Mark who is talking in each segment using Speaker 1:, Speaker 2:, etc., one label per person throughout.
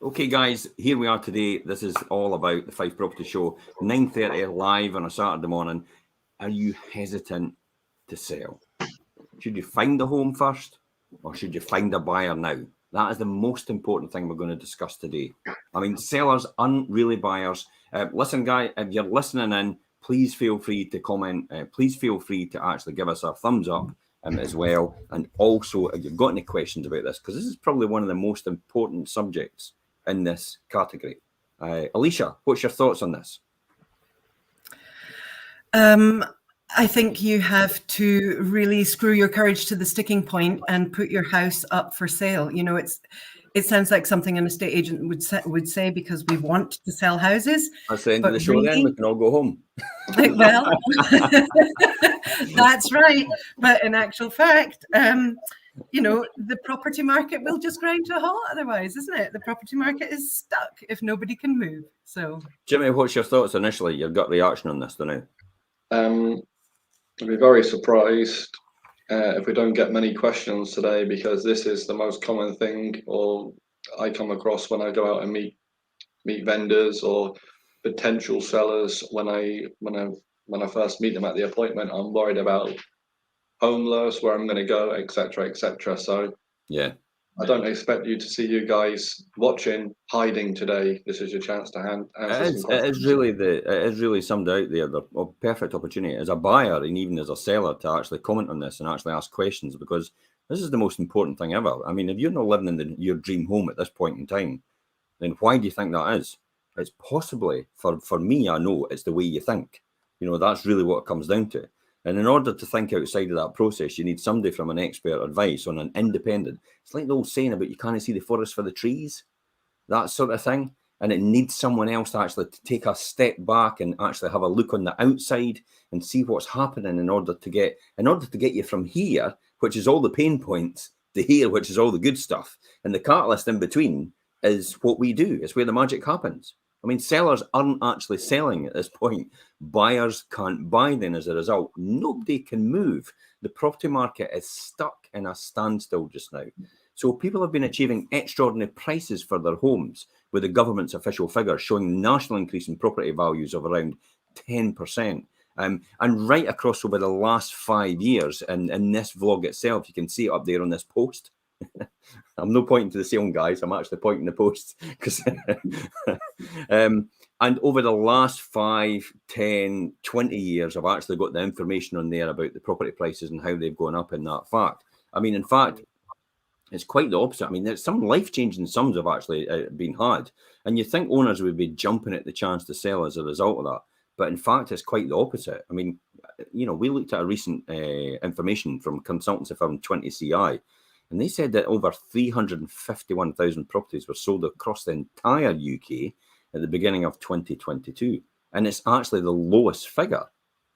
Speaker 1: Okay, guys, here we are today. This is all about the Fife Property Show, 9:30 live on a Saturday morning. Are you hesitant to sell? Should you find a home first, or should you find a buyer now? That is the most important thing we're going to discuss today. I mean, sellers aren't really buyers. Listen, guy, if you're listening in, please feel free to comment. Please feel free to actually give us a thumbs up as well. And also, if you've got any questions about this, because this is probably one of the most important subjects in this category. Alicia, what's your thoughts on this?
Speaker 2: I think you have to really screw your courage to the sticking point and put your house up for sale. You know, it sounds like something an estate agent would say because we want to sell houses.
Speaker 1: That's the end of the show. Then we can all go home.
Speaker 2: Well, that's right. But in actual fact, you know, the property market will just grind to a halt otherwise, isn't it? The property market is stuck if nobody can move. So,
Speaker 1: Jimmy, what's your thoughts initially? Your gut reaction on this, don't you?
Speaker 3: I'd be very surprised if we don't get many questions today, because this is the most common thing or I come across when I go out and meet vendors or potential sellers. When I first meet them at the appointment, I'm worried about homeless, where I'm going to go, etc., etc. So
Speaker 1: yeah,
Speaker 3: I don't expect you to see you guys watching hiding today. This is your chance to answer some questions.
Speaker 1: It is really somebody out there, the perfect opportunity as a buyer and even as a seller to actually comment on this and actually ask questions, because this is the most important thing ever. I mean, if you're not living in your dream home at this point in time, then why do you think that is? It's possibly, for me, I know it's the way you think. You know, that's really what it comes down to. And in order to think outside of that process, you need somebody from an expert advice on an independent. It's like the old saying about you can't see the forest for the trees, that sort of thing. And it needs someone else to actually take a step back and actually have a look on the outside and see what's happening in order to get you from here, which is all the pain points, to here, which is all the good stuff. And the catalyst in between is what we do. It's where the magic happens. I mean, sellers aren't actually selling at this point. Buyers can't buy then as a result. Nobody can move. The property market is stuck in a standstill just now. So people have been achieving extraordinary prices for their homes, with the government's official figures showing the national increase in property values of around 10%. And right across over the last 5 years, and in this vlog itself, you can see it up there on this post. I'm not pointing to the ceiling, guys. I'm actually pointing the posts. And over the last 5, 10, 20 years, I've actually got the information on there about the property prices and how they've gone up in that fact. I mean, in fact, it's quite the opposite. I mean, there's some life-changing sums have actually been had. And you think owners would be jumping at the chance to sell as a result of that. But in fact, it's quite the opposite. I mean, you know, we looked at a recent information from consultancy firm 20CI, and they said that over 351,000 properties were sold across the entire UK at the beginning of 2022. And it's actually the lowest figure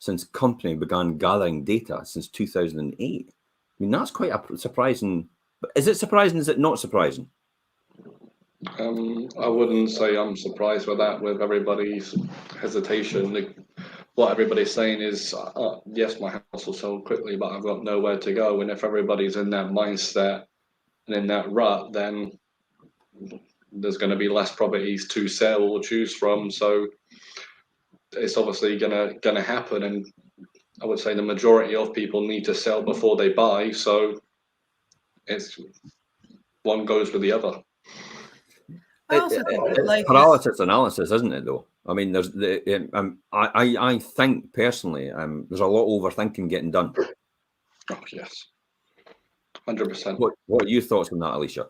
Speaker 1: since company began gathering data since 2008. I mean, that's quite a surprising. Is it surprising? Is it not surprising?
Speaker 3: I wouldn't say I'm surprised with that, with everybody's hesitation. What everybody's saying is, yes, my house will sell quickly, but I've got nowhere to go. And if everybody's in that mindset and in that rut, then there's going to be less properties to sell or choose from. So it's obviously gonna happen. And I would say the majority of people need to sell before they buy. So it's one goes with the other.
Speaker 1: It's paralysis analysis, isn't it? Though I mean, there's I think personally, there's a lot of overthinking getting done.
Speaker 3: Oh yes, 100%.
Speaker 1: What are your thoughts on that, Alicia?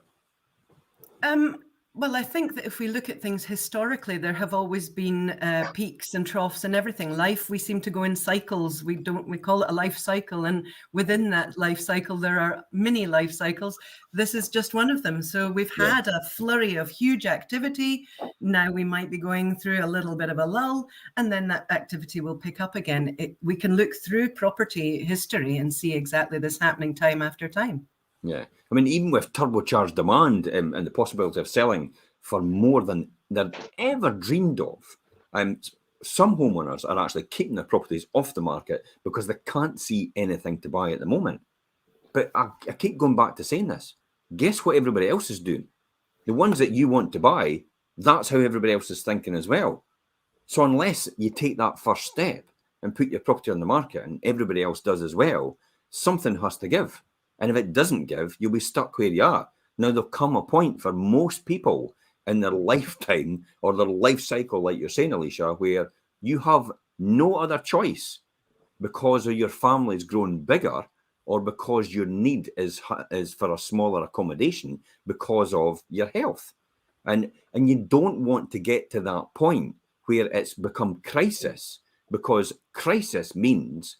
Speaker 2: Well, I think that if we look at things historically, there have always been peaks and troughs and everything. Life, we seem to go in cycles. We call it a life cycle. And within that life cycle, there are mini life cycles. This is just one of them. So we've had a flurry of huge activity. Now we might be going through a little bit of a lull, and then that activity will pick up again. We can look through property history and see exactly this happening time after time.
Speaker 1: Yeah, I mean, even with turbocharged demand and the possibility of selling for more than they're ever dreamed of, some homeowners are actually keeping their properties off the market because they can't see anything to buy at the moment. But I keep going back to saying this. Guess what everybody else is doing? The ones that you want to buy, that's how everybody else is thinking as well. So unless you take that first step and put your property on the market, and everybody else does as well, something has to give. And if it doesn't give, you'll be stuck where you are. Now, there'll come a point for most people in their lifetime or their life cycle, like you're saying, Alicia, where you have no other choice because of your family's grown bigger, or because your need is for a smaller accommodation because of your health. And you don't want to get to that point where it's become crisis, because crisis means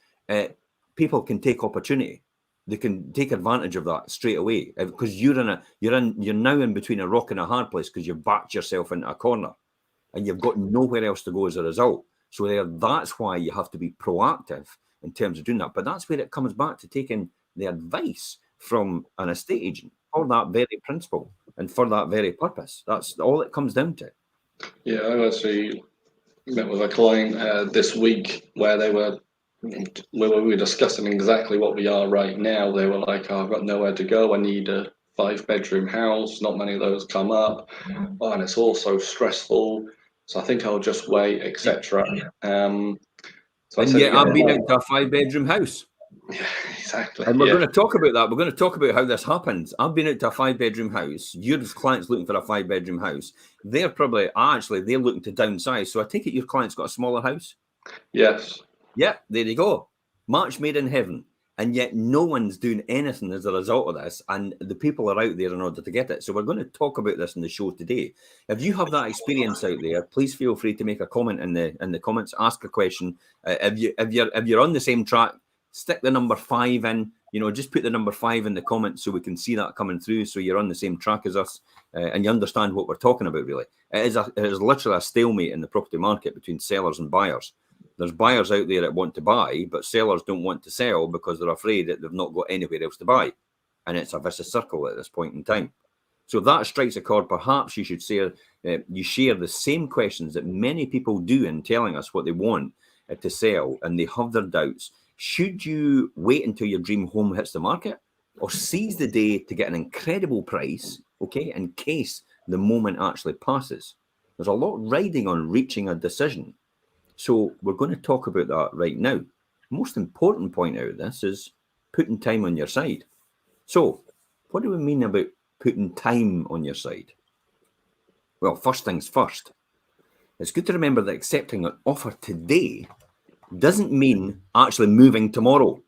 Speaker 1: people can take opportunity. They can take advantage of that straight away, because you're now in between a rock and a hard place, because you've backed yourself into a corner and you've got nowhere else to go as a result. So that's why you have to be proactive in terms of doing that. But that's where it comes back to taking the advice from an estate agent for that very principle and for that very purpose. That's all it comes down to.
Speaker 3: Yeah, I actually met with a client this week where we were discussing exactly what we are right now. They were like, oh, I've got nowhere to go. I need a 5-bedroom house. Not many of those come up. Oh, and it's all so stressful. So I think I'll just wait, etc. So I
Speaker 1: And
Speaker 3: said,
Speaker 1: yet I've been out to a 5-bedroom house.
Speaker 3: Yeah, exactly.
Speaker 1: And we're going to talk about that. We're going to talk about how this happens. I've been out to a 5-bedroom house. Your client's looking for a 5-bedroom house. They're looking to downsize. So I take it your client's got a smaller house?
Speaker 3: Yes.
Speaker 1: Yeah, there you go. Match made in heaven. And yet no one's doing anything as a result of this. And the people are out there in order to get it. So we're going to talk about this in the show today. If you have that experience out there, please feel free to make a comment in the comments, ask a question. If you're on the same track, stick the number 5 in, just put the number 5 in the comments so we can see that coming through, so you're on the same track as us, and you understand what we're talking about, really. It is literally a stalemate in the property market between sellers and buyers. There's buyers out there that want to buy, but sellers don't want to sell because they're afraid that they've not got anywhere else to buy. And it's a vicious circle at this point in time. So if that strikes a chord, perhaps you should share the same questions that many people do in telling us what they want to sell, and they have their doubts. Should you wait until your dream home hits the market, or seize the day to get an incredible price, okay, in case the moment actually passes? There's a lot riding on reaching a decision. So we're going to talk about that right now. Most important point out of this is putting time on your side. So what do we mean about putting time on your side? Well, first things first. It's good to remember that accepting an offer today doesn't mean actually moving tomorrow.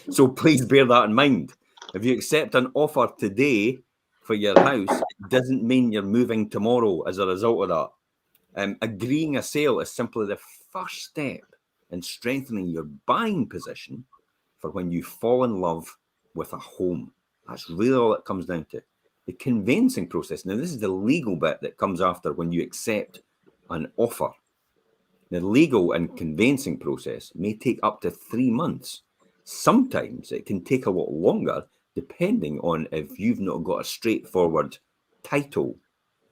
Speaker 1: So please bear that in mind. If you accept an offer today for your house, it doesn't mean you're moving tomorrow as a result of that. Agreeing a sale is simply the first step in strengthening your buying position for when you fall in love with a home. That's really all it comes down to. The conveyancing process. Now, this is the legal bit that comes after when you accept an offer. The legal and conveyancing process may take up to 3 months. Sometimes it can take a lot longer, depending on if you've not got a straightforward title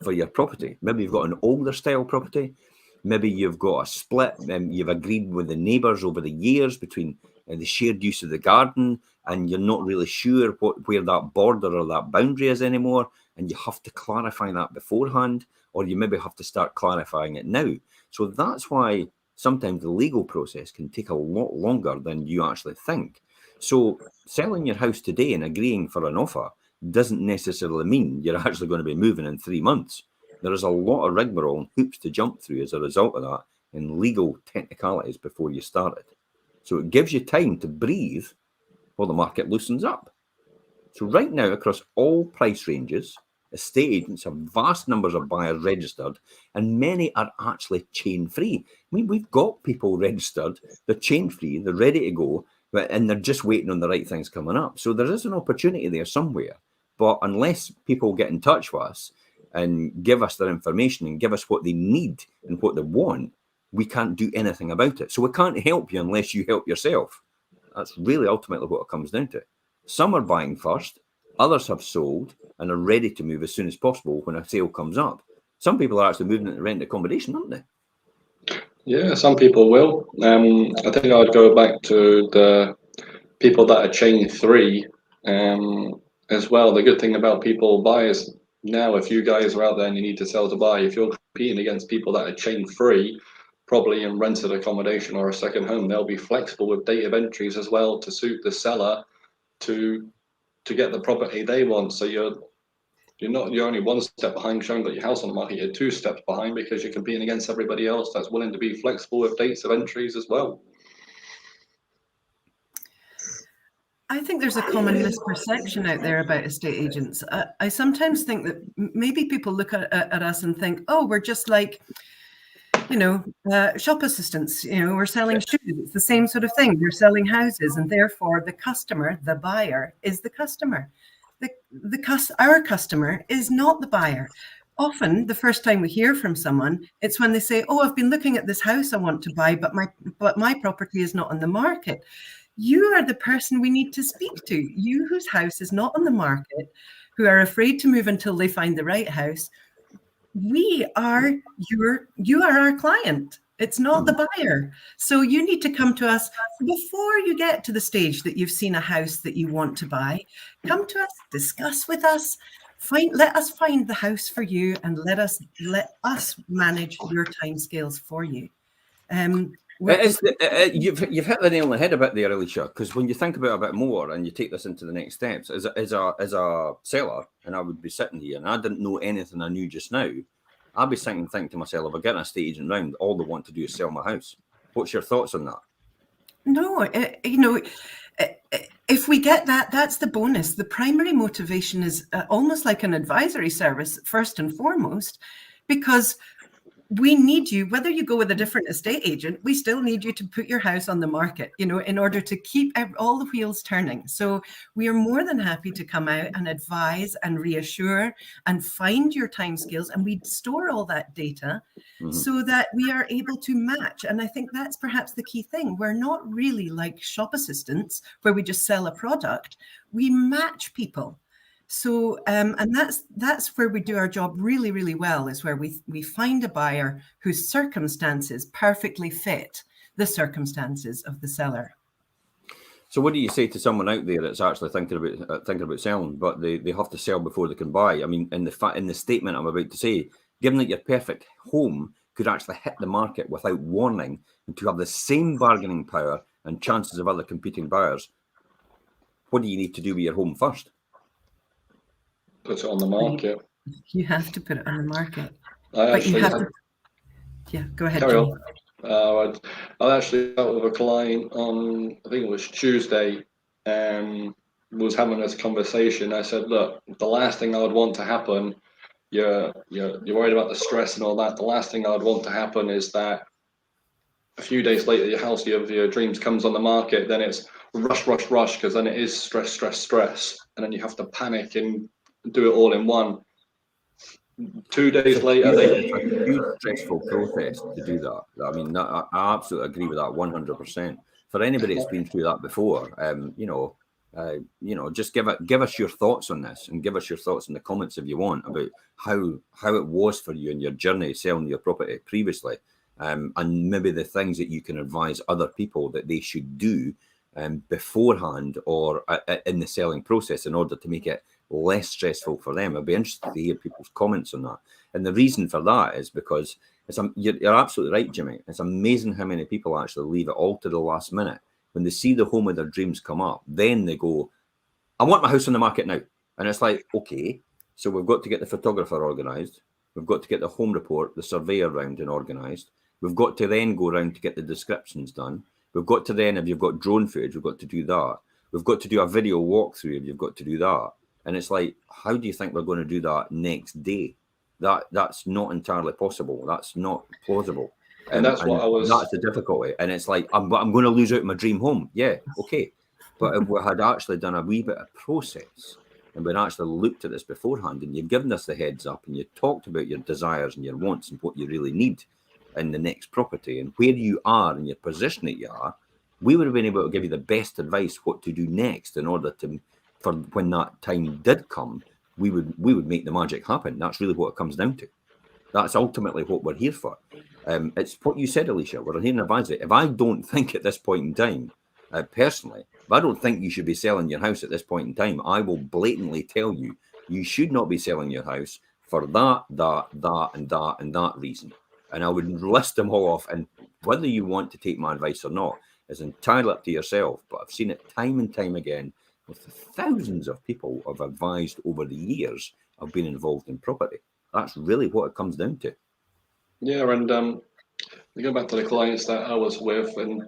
Speaker 1: for your property. Maybe you've got an older style property. Maybe you've got a split, and you've agreed with the neighbours over the years between the shared use of the garden, and you're not really sure where that border or that boundary is anymore, and you have to clarify that beforehand, or you maybe have to start clarifying it now. So that's why sometimes the legal process can take a lot longer than you actually think. So selling your house today and agreeing for an offer doesn't necessarily mean you're actually going to be moving in 3 months. There is a lot of rigmarole and hoops to jump through as a result of that in legal technicalities before you start it. So it gives you time to breathe while the market loosens up. So right now, across all price ranges, estate agents have vast numbers of buyers registered, and many are actually chain-free. I mean, we've got people registered, they're chain-free, they're ready to go, and they're just waiting on the right things coming up. So there is an opportunity there somewhere. But unless people get in touch with us and give us their information and give us what they need and what they want, we can't do anything about it. So we can't help you unless you help yourself. That's really ultimately what it comes down to. Some are buying first, others have sold and are ready to move as soon as possible when a sale comes up. Some people are actually moving into rent accommodation, aren't they?
Speaker 3: Yeah, some people will. I think I'd go back to the people that are chain 3 as well. The good thing about people buyers, Now, if you guys are out there and you need to sell to buy, if you're competing against people that are chain free, probably in rented accommodation or a second home, they'll be flexible with date of entries as well to suit the seller to get the property they want. So you're only one step behind showing that your house on the market. You're 2 steps behind because you're competing against everybody else that's willing to be flexible with dates of entries as well.
Speaker 2: I think there's a common misperception out there about estate agents. I sometimes think that maybe people look at us and think, oh, we're just like, shop assistants, we're selling shoes. It's the same sort of thing. We're selling houses, and therefore the customer, the buyer, is the customer. Our customer is not the buyer. Often, the first time we hear from someone, it's when they say, oh, I've been looking at this house I want to buy, but my property is not on the market. You are the person we need to speak to. You whose house is not on the market, who are afraid to move until they find the right house. You are our client. It's not the buyer. So you need to come to us before you get to the stage that you've seen a house that you want to buy. Come to us, discuss with us, let us find the house for you, and let us manage your timescales for you.
Speaker 1: You've hit the nail on the head a bit there, Alicia, because when you think about it a bit more and you take this into the next steps, as a seller, and I would be sitting here and I didn't know anything I knew just now, I'd be thinking to myself, if I get an estate agent round, all they want to do is sell my house. What's your thoughts on that?
Speaker 2: No, if we get that, that's the bonus. The primary motivation is almost like an advisory service, first and foremost, because we need you, whether you go with a different estate agent, we still need you to put your house on the market, in order to keep all the wheels turning. So we are more than happy to come out and advise and reassure and find your timescales. And we store all that data so that we are able to match. And I think that's perhaps the key thing. We're not really like shop assistants where we just sell a product. We match people. So, and that's where we do our job really, really well, is where we find a buyer whose circumstances perfectly fit the circumstances of the seller.
Speaker 1: So what do you say to someone out there that's actually thinking about selling, but they have to sell before they can buy? I mean, in the statement I'm about to say, given that your perfect home could actually hit the market without warning and to have the same bargaining power and chances of other competing buyers, what do you need to do with your home first?
Speaker 3: Put it on the market.
Speaker 2: You have to put it on the market.
Speaker 3: Yeah,
Speaker 2: go ahead.
Speaker 3: Carry on. I actually dealt with a client on, I think it was Tuesday, was having this conversation. I said, look, the last thing I would want to happen, you're worried about the stress and all that. The last thing I would want to happen is that a few days later, your house, your dreams comes on the market, then it's rush, because then it is stress. And then you have to panic and do it all in one. 2 days later,
Speaker 1: it's a huge stressful process to do that. I mean, I absolutely agree with that 100%. For anybody that's been through that before, just give us your thoughts on this, and give us your thoughts in the comments if you want about how it was for you in your journey selling your property previously, and maybe the things that you can advise other people that they should do beforehand or in the selling process in order to make it less stressful for them. I'd be interested to hear people's comments on that. And the reason for that is because you're absolutely right, Jimmy. It's amazing how many people actually leave it all to the last minute. When they see the home of their dreams come up, then they go, I want my house on the market now. And it's like, okay, so we've got to get the photographer organised. We've got to get the home report, the surveyor round and organised. We've got to then go around to get the descriptions done. We've got to then, if you've got drone footage, we've got to do that. We've got to do a video walkthrough if you've got to do that. And it's like, how do you think we're going to do that next day? That's not entirely possible. That's not plausible.
Speaker 3: And that's
Speaker 1: the difficulty. And it's like, I'm going to lose out my dream home. Yeah, okay. But if we had actually done a wee bit of process and we'd actually looked at this beforehand and you'd given us the heads up and you talked about your desires and your wants and what you really need in the next property and where you are and your position that you are, we would have been able to give you the best advice what to do next in order to, for when that time did come, we would make the magic happen. That's really what it comes down to. That's ultimately what we're here for. It's what you said, Alicia. We're here to advise it. If I don't think at this point in time, personally, if I don't think you should be selling your house at this point in time, I will blatantly tell you you should not be selling your house for that, and that reason. And I would list them all off, and whether you want to take my advice or not is entirely up to yourself. But I've seen it time and time again with the thousands of people I've advised over the years I've been involved in property. That's really what it comes down to.
Speaker 3: Yeah, and we go back to the clients that I was with, and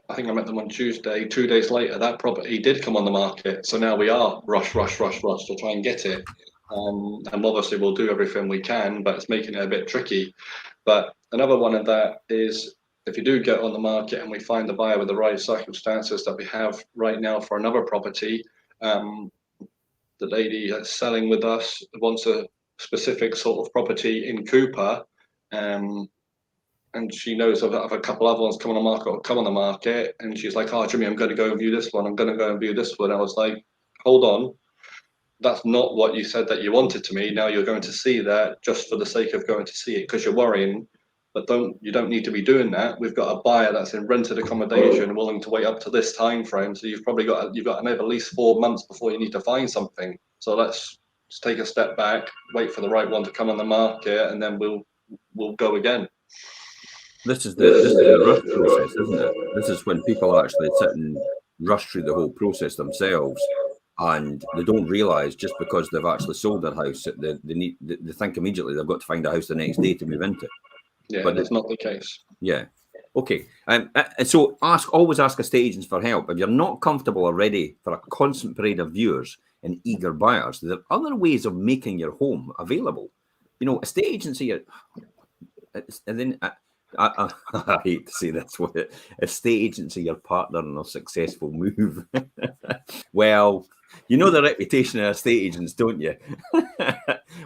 Speaker 3: I think I met them on Tuesday. 2 days later, that property did come on the market. So now we are rush to try and get it. And obviously we'll do everything we can, but it's making it a bit tricky. But another one of that is, if you do get on the market and we find the buyer with the right circumstances that we have right now for another property, the lady that's selling with us wants a specific sort of property in Cooper, and she knows of a couple other ones come on the market, and she's like, "Oh, Jimmy, I'm going to go and view this one. I'm going to go and view this one." I was like, "Hold on, that's not what you said that you wanted to me. Now you're going to see that just for the sake of going to see it because you're worrying, but you don't need to be doing that. We've got a buyer that's in rented accommodation willing to wait up to this time frame, so you've got another at least 4 months before you need to find something. So let's just take a step back, wait for the right one to come on the market, and then we'll go again."
Speaker 1: This is the rush process, isn't it? This is when people actually sit and rush through the whole process themselves, and they don't realise just because they've actually sold their house that they think immediately they've got to find a house the next day to move into.
Speaker 3: Yeah, but that's not the case.
Speaker 1: Yeah. Okay. So always ask estate agents for help. If you're not comfortable already for a constant parade of viewers and eager buyers, there are other ways of making your home available. You know, estate agency, and then I hate to say this, estate agency your partner in a successful move. Well, you know the reputation of estate agents, don't you?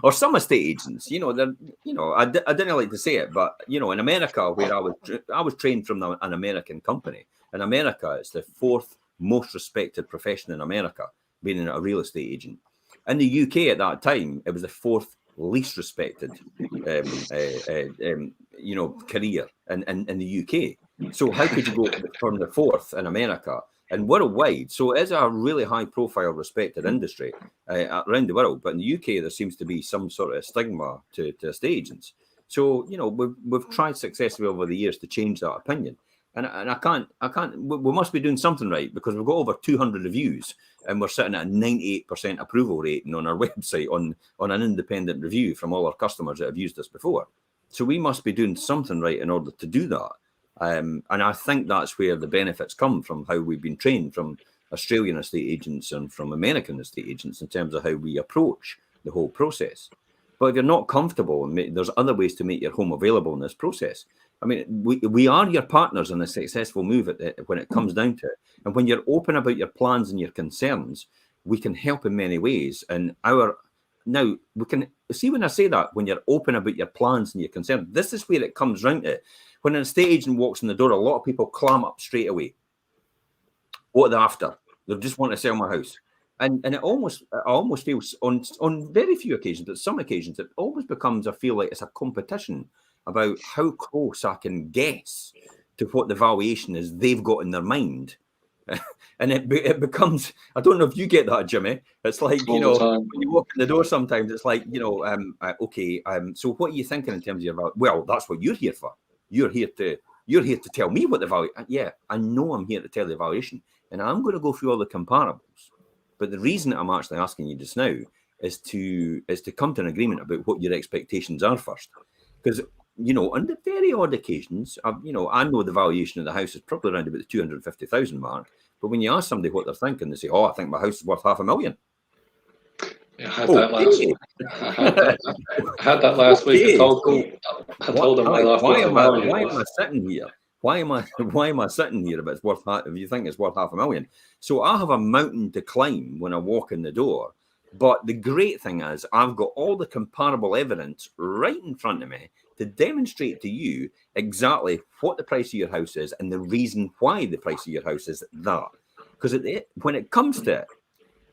Speaker 1: Or some estate agents, you know, they're, you know, I didn't like to say it, but you know, in America, where I was trained from an American company. In America, it's the 4th most respected profession in America, being a real estate agent. In the UK at that time, it was the 4th least respected, you know, career in the UK. So how could you go from the 4th in America and worldwide? So it's a really high-profile, respected industry around the world. But in the UK, there seems to be some sort of stigma to estate agents. So you know, we've tried successfully over the years to change that opinion. And I can't. We must be doing something right, because we've got over 200 reviews, and we're sitting at a 98% approval rating on our website on an independent review from all our customers that have used us before. So we must be doing something right in order to do that. And I think that's where the benefits come from, how we've been trained from Australian estate agents and from American estate agents in terms of how we approach the whole process. But if you're not comfortable, and there's other ways to make your home available in this process. I mean, we are your partners in a successful move when it comes down to it. And when you're open about your plans and your concerns, we can help in many ways. And now we can see, when I say that, when you're open about your plans and your concerns, this is where it comes round to. When an estate agent walks in the door, a lot of people clam up straight away. What are they after? They just want to sell my house. And I almost feel on very few occasions, but some occasions, it always becomes, I feel like it's a competition about how close I can guess to what the valuation is they've got in their mind. And it becomes, I don't know if you get that, Jimmy. It's like, you know, when you walk in the door sometimes, it's like, you know, okay, so what are you thinking in terms of your value? Well, that's what you're here for. You're here to tell me what the value. Yeah, I know I'm here to tell the valuation, and I'm going to go through all the comparables. But the reason that I'm actually asking you just now is to come to an agreement about what your expectations are first. Because, you know, on the very odd occasions, you know, I know the valuation of the house is probably around about the 250,000 mark. But when you ask somebody what they're thinking, they say, "Oh, I think my house is worth $500,000.
Speaker 3: Yeah, I had that last week. I had that last week. I told them why am I sitting here?
Speaker 1: Why am I sitting here if it's worth if you think it's worth $500,000? So I have a mountain to climb when I walk in the door. But the great thing is I've got all the comparable evidence right in front of me to demonstrate to you exactly what the price of your house is and the reason why the price of your house is that. Because when it comes to it,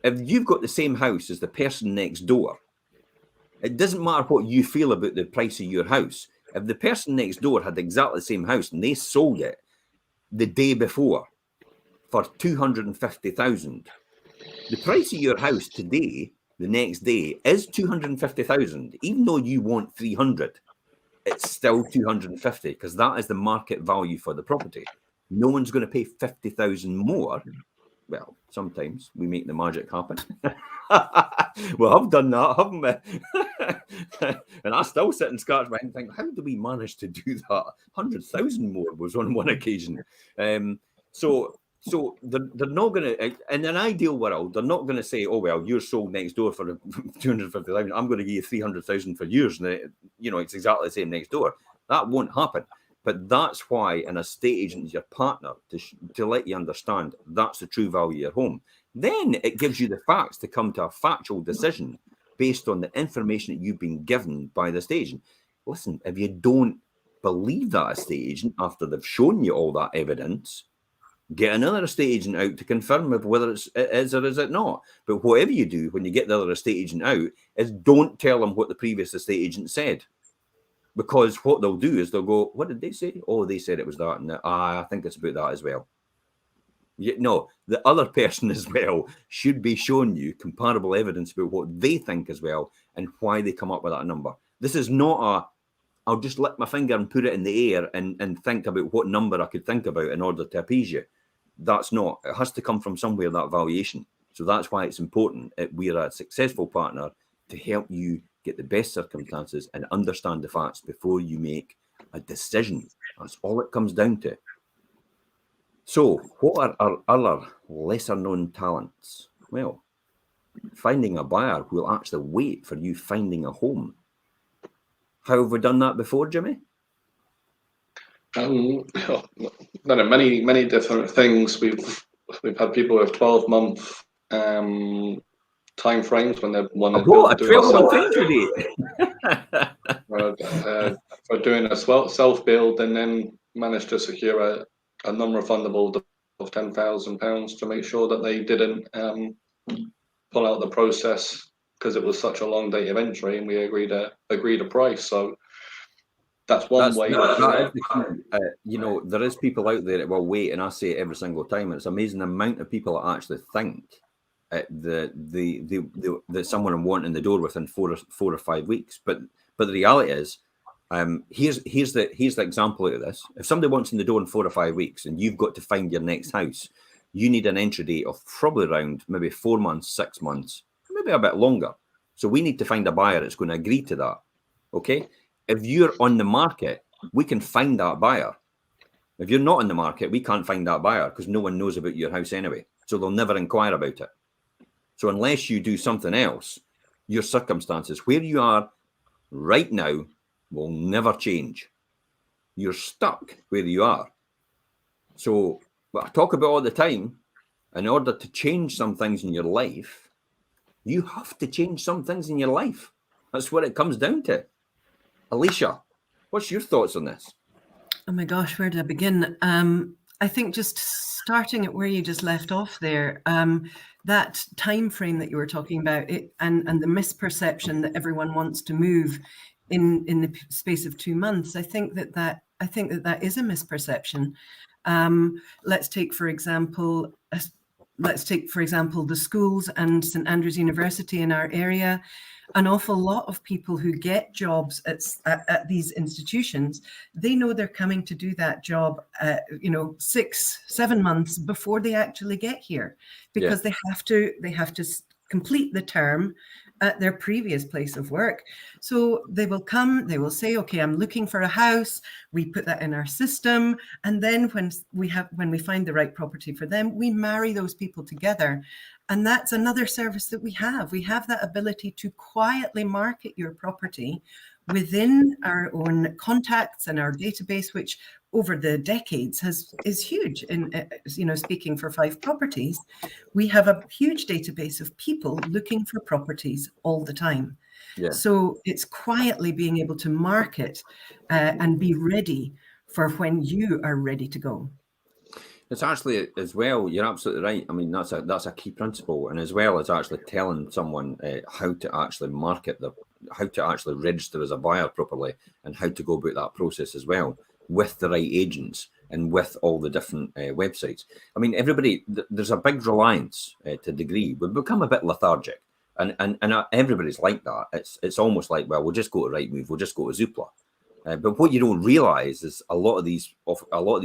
Speaker 1: if you've got the same house as the person next door, it doesn't matter what you feel about the price of your house. If the person next door had exactly the same house and they sold it the day before for $250,000, the price of your house today the next day is 250,000, even though you want 300, it's still 250 because that is the market value for the property. No one's going to pay 50,000 more. Well, sometimes we make the magic happen. Well, I've done that, haven't we? And I still sit and scratch my head and think, how do we manage to do that? 100,000 more was on one occasion. So they're not going to, in an ideal world, they're not going to say, oh, well, you're sold next door for 250,000. I'm going to give you 300,000 for yours. And, it's exactly the same next door. That won't happen. But that's why an estate agent is your partner to let you understand that's the true value of your home. Then it gives you the facts to come to a factual decision based on the information that you've been given by the estate agent. Listen, if you don't believe that estate agent after they've shown you all that evidence, get another estate agent out to confirm whether it is or is it not. But whatever you do when you get the other estate agent out is don't tell them what the previous estate agent said. Because what they'll do is they'll go, what did they say? Oh, they said it was that. And I think it's about that as well. No, the other person as well should be showing you comparable evidence about what they think as well and why they come up with that number. This is not I'll just lick my finger and put it in the air and think about what number I could think about in order to appease you. That's not. It has to come from somewhere, that valuation. So that's why it's important that we're a successful partner to help you get the best circumstances and understand the facts before you make a decision. That's all it comes down to. So what are our other lesser known talents? Well, finding a buyer who will actually wait for you finding a home. How have we done that before, Jimmy?
Speaker 3: Many different things. We've had people with 12-month time frames when they want to do a 12-month for doing a self-build, and then managed to secure a non-refundable of £10,000 to make sure that they didn't pull out the process because it was such a long date of entry, and we agreed a price. So that's one way.
Speaker 1: That is the key. There is people out there that will wait, and I say it every single time. It's amazing the amount of people that actually think that someone will want in the door within 4 or 5 weeks. But the reality is, here's the example out of this. If somebody wants in the door in 4 or 5 weeks, and you've got to find your next house, you need an entry date of probably around maybe 4 months, 6 months, maybe a bit longer. So we need to find a buyer that's going to agree to that. Okay. If you're on the market, we can find that buyer. If you're not on the market, we can't find that buyer because no one knows about your house anyway. So they'll never inquire about it. So unless you do something else, your circumstances where you are right now will never change. You're stuck where you are. So what I talk about all the time, in order to change some things in your life, you have to change some things in your life. That's what it comes down to. Alicia, what's your thoughts on this?
Speaker 2: Oh my gosh, where did I begin? I think just starting at where you just left off there, that time frame that you were talking about, and the misperception that everyone wants to move in the space of 2 months. I think that is a misperception. Let's take for example the schools and St Andrews University in our area. An awful lot of people who get jobs at these institutions, they know they're coming to do that job, 6-7 months before they actually get here, because they have to complete the term at their previous place of work. So they will come, they will say, okay, I'm looking for a house. We put that in our system. And then when we find the right property for them, we marry those people together. And that's another service that we have. We have that ability to quietly market your property within our own contacts and our database, which over the decades is huge. In speaking for 5 properties, we have a huge database of people looking for properties all the time. Yeah. So it's quietly being able to market and be ready for when you are ready to go.
Speaker 1: It's actually, as well, you're absolutely right. I mean, that's a key principle, and as well as actually telling someone how to actually market how to actually register as a buyer properly, and how to go about that process as well with the right agents and with all the different websites. I mean, everybody, there's a big reliance to a degree. We've become a bit lethargic. And everybody's like that. It's almost like, well, we'll just go to Rightmove, we'll just go to Zoopla. But what you don't realise is a lot of these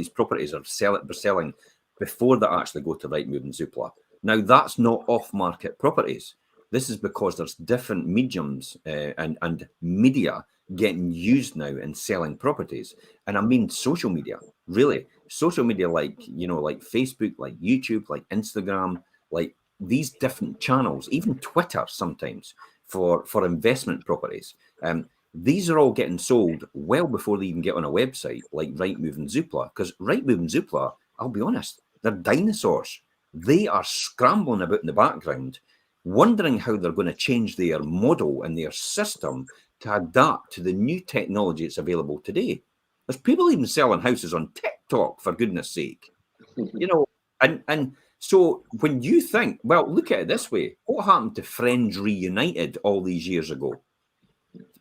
Speaker 1: properties are selling before they actually go to Rightmove and Zoopla. Now, that's not off-market properties. This is because there's different mediums and media getting used now in selling properties. And I mean social media, really. Social media like Facebook, like YouTube, like Instagram, like these different channels, even Twitter sometimes for investment properties. These are all getting sold well before they even get on a website like Rightmove and Zoopla, because Rightmove and Zoopla, I'll be honest, they're dinosaurs. They are scrambling about in the background, wondering how they're going to change their model and their system to adapt to the new technology that's available today. There's people even selling houses on TikTok, for goodness sake. And so when you think, well, look at it this way, what happened to Friends Reunited all these years ago?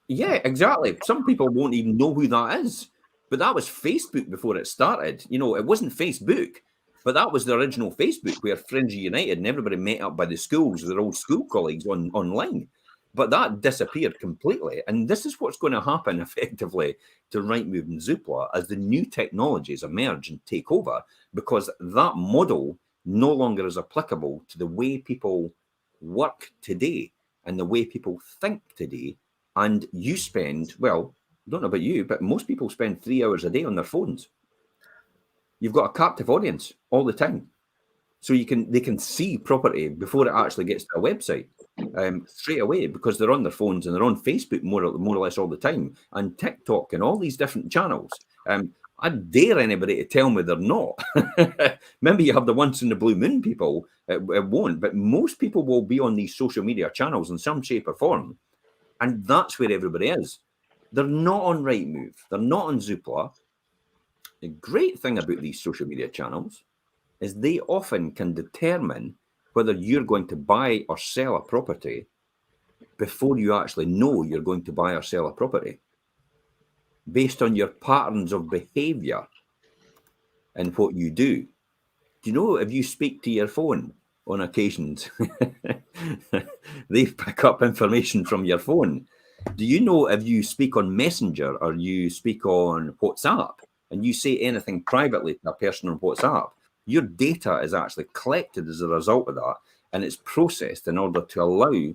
Speaker 1: Yeah, exactly. Some people won't even know who that is. But that was Facebook before it started. It wasn't Facebook, but that was the original Facebook where Friends United and everybody met up by the schools, their old school colleagues online. But that disappeared completely. And this is what's going to happen effectively to Rightmove and Zoopla as the new technologies emerge and take over, because that model no longer is applicable to the way people work today and the way people think today. And you spend, well, I don't know about you, but most people spend 3 hours a day on their phones. You've got a captive audience all the time. So they can see property before it actually gets to a website straight away, because they're on their phones and they're on Facebook more or less all the time, and TikTok and all these different channels. I dare anybody to tell me they're not. Maybe you have the once in the blue moon people, it won't, but most people will be on these social media channels in some shape or form. And that's where everybody is. They're not on Rightmove. They're not on Zoopla. The great thing about these social media channels is they often can determine whether you're going to buy or sell a property before you actually know you're going to buy or sell a property, based on your patterns of behavior and what you do. Do you know, if you speak to your phone on occasions, they pick up information from your phone. Do you know, if you speak on Messenger or you speak on WhatsApp and you say anything privately to a person on WhatsApp, your data is actually collected as a result of that, and it's processed in order to allow